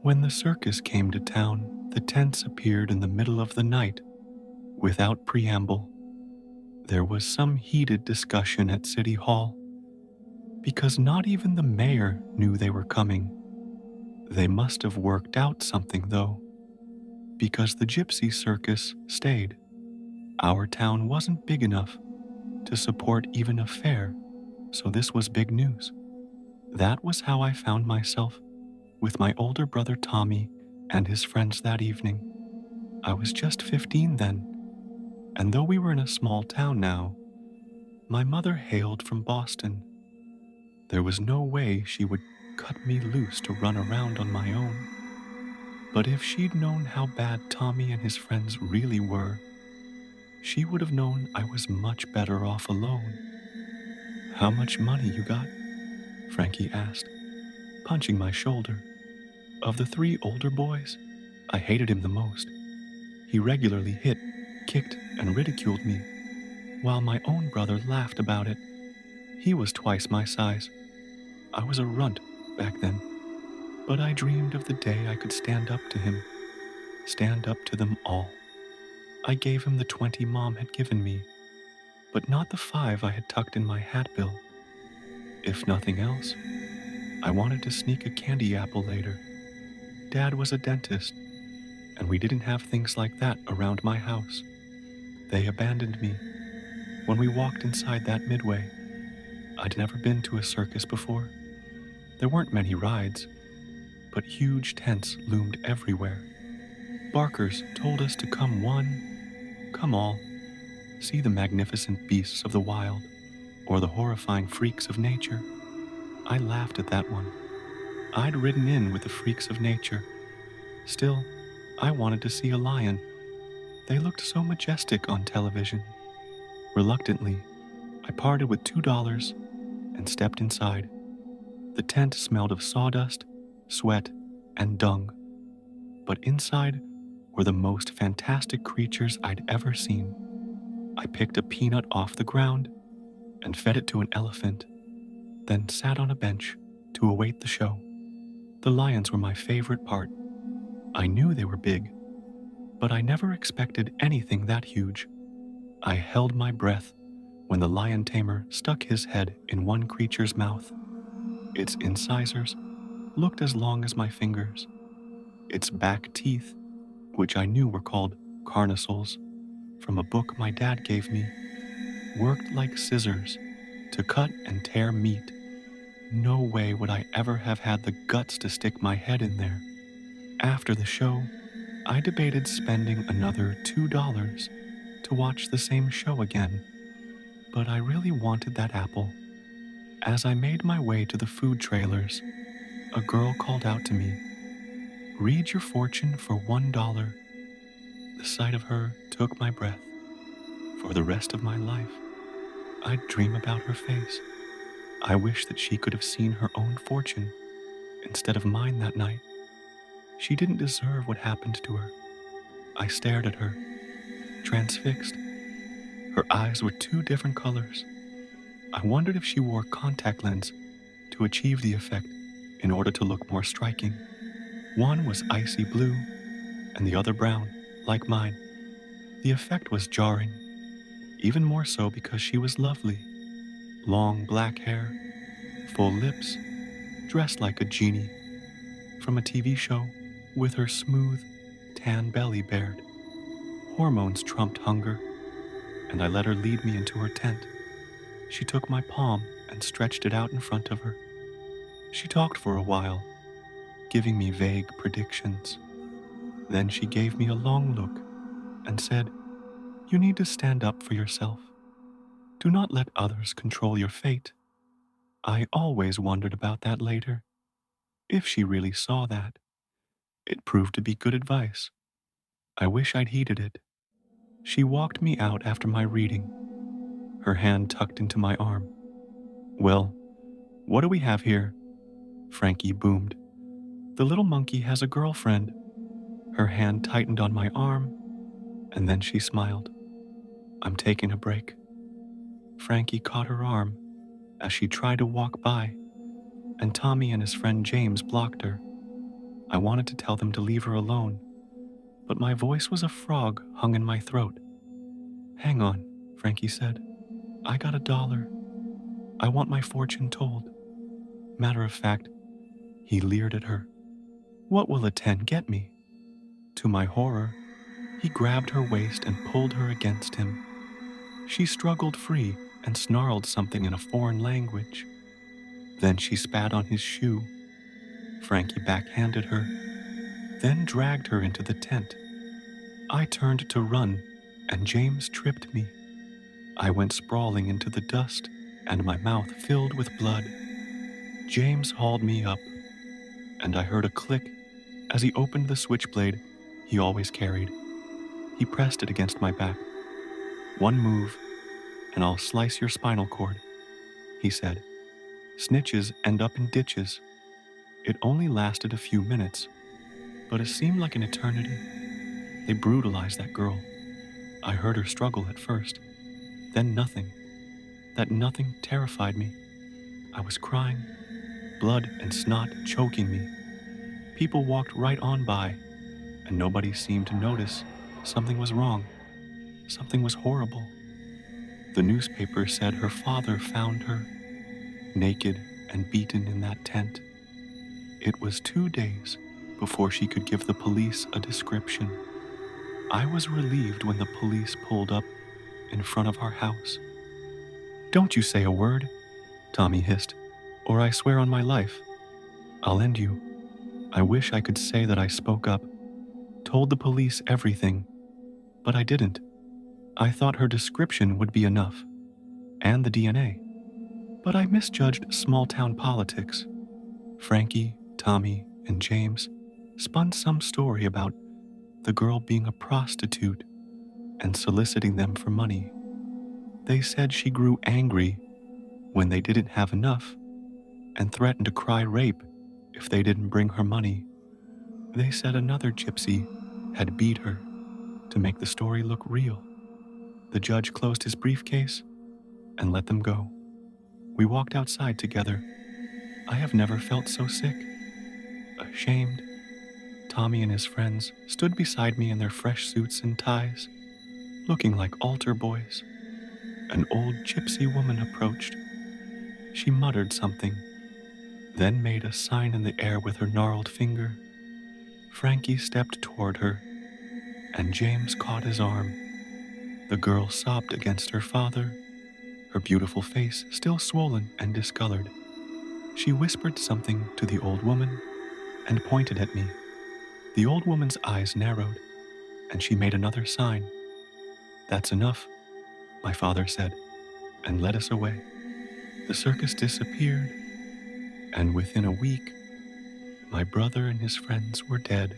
When the circus came to town, the tents appeared in the middle of the night. Without preamble, there was some heated discussion at City Hall because not even the mayor knew they were coming. They must have worked out something, though, because the gypsy circus stayed. Our town wasn't big enough to support even a fair, so this was big news. That was how I found myself with my older brother Tommy and his friends that evening. I was just 15 then, and though we were in a small town now, my mother hailed from Boston. There was no way she would cut me loose to run around on my own. But if she'd known how bad Tommy and his friends really were, she would have known I was much better off alone. "How much money you got?" Frankie asked, punching my shoulder. Of the three older boys, I hated him the most. He regularly hit, kicked, and ridiculed me, while my own brother laughed about it. He was twice my size. I was a runt back then, but I dreamed of the day I could stand up to him, stand up to them all. I gave him the 20 Mom had given me, but not the 5 I had tucked in my hat bill. If nothing else, I wanted to sneak a candy apple later. Dad was a dentist, and we didn't have things like that around my house. They abandoned me when we walked inside that Midway. I'd never been to a circus before. There weren't many rides, but huge tents loomed everywhere. Barkers told us to come one, come all, see the magnificent beasts of the wild, or the horrifying freaks of nature. I laughed at that one. I'd ridden in with the freaks of nature. Still, I wanted to see a lion. They looked so majestic on television. Reluctantly, I parted with $2 and stepped inside. The tent smelled of sawdust, sweat, and dung. But inside were the most fantastic creatures I'd ever seen. I picked a peanut off the ground and fed it to an elephant, then sat on a bench to await the show. The lions were my favorite part. I knew they were big, but I never expected anything that huge. I held my breath when the lion tamer stuck his head in one creature's mouth. Its incisors looked as long as my fingers. Its back teeth, which I knew were called carnassals from a book my dad gave me, worked like scissors to cut and tear meat. No way would I ever have had the guts to stick my head in there. After the show, I debated spending another $2 to watch the same show again, but I really wanted that apple. As I made my way to the food trailers, a girl called out to me, "Read your fortune for $1. The sight of her took my breath. For the rest of my life, I'd dream about her face. I wish that she could have seen her own fortune instead of mine that night. She didn't deserve what happened to her. I stared at her, transfixed. Her eyes were two different colors. I wondered if she wore contact lens to achieve the effect in order to look more striking. One was icy blue and the other brown, like mine. The effect was jarring, even more so because she was lovely. Long black hair, full lips, dressed like a genie from a TV show, with her smooth, tan belly bared. Hormones trumped hunger, and I let her lead me into her tent. She took my palm and stretched it out in front of her. She talked for a while, giving me vague predictions. Then she gave me a long look and said, "You need to stand up for yourself. Do not let others control your fate." I always wondered about that later. If she really saw that, it proved to be good advice. I wish I'd heeded it. She walked me out after my reading, her hand tucked into my arm. "Well, what do we have here?" Frankie boomed. "The little monkey has a girlfriend." Her hand tightened on my arm, and then she smiled. "I'm taking a break." Frankie caught her arm as she tried to walk by, and Tommy and his friend James blocked her. I wanted to tell them to leave her alone, but my voice was a frog hung in my throat. "Hang on," Frankie said. "I got $1. I want my fortune told." Matter of fact, he leered at her. "What will a 10 get me?" To my horror, he grabbed her waist and pulled her against him. She struggled free and snarled something in a foreign language. Then she spat on his shoe. Frankie backhanded her, then dragged her into the tent. I turned to run, and James tripped me. I went sprawling into the dust, and my mouth filled with blood. James hauled me up, and I heard a click as he opened the switchblade he always carried. He pressed it against my back. "One move, and I'll slice your spinal cord," he said. "Snitches end up in ditches." It only lasted a few minutes, but it seemed like an eternity. They brutalized that girl. I heard her struggle at first, then nothing. That nothing terrified me. I was crying, blood and snot choking me. People walked right on by, and nobody seemed to notice something was wrong. Something was horrible. The newspaper said her father found her, naked and beaten in that tent. It was 2 days before she could give the police a description. I was relieved when the police pulled up in front of our house. "Don't you say a word," Tommy hissed, "or I swear on my life, I'll end you." I wish I could say that I spoke up, told the police everything, but I didn't. I thought her description would be enough, and the DNA. But I misjudged small-town politics. Frankie, Tommy, and James spun some story about the girl being a prostitute and soliciting them for money. They said she grew angry when they didn't have enough and threatened to cry rape if they didn't bring her money. They said another gypsy had beat her to make the story look real. The judge closed his briefcase and let them go. We walked outside together. I have never felt so sick. Ashamed, Tommy and his friends stood beside me in their fresh suits and ties, looking like altar boys. An old gypsy woman approached. She muttered something, then made a sign in the air with her gnarled finger. Frankie stepped toward her, and James caught his arm. The girl sobbed against her father, her beautiful face still swollen and discolored. She whispered something to the old woman and pointed at me. The old woman's eyes narrowed, and she made another sign. "That's enough," my father said, and led us away. The circus disappeared, and within a week, my brother and his friends were dead.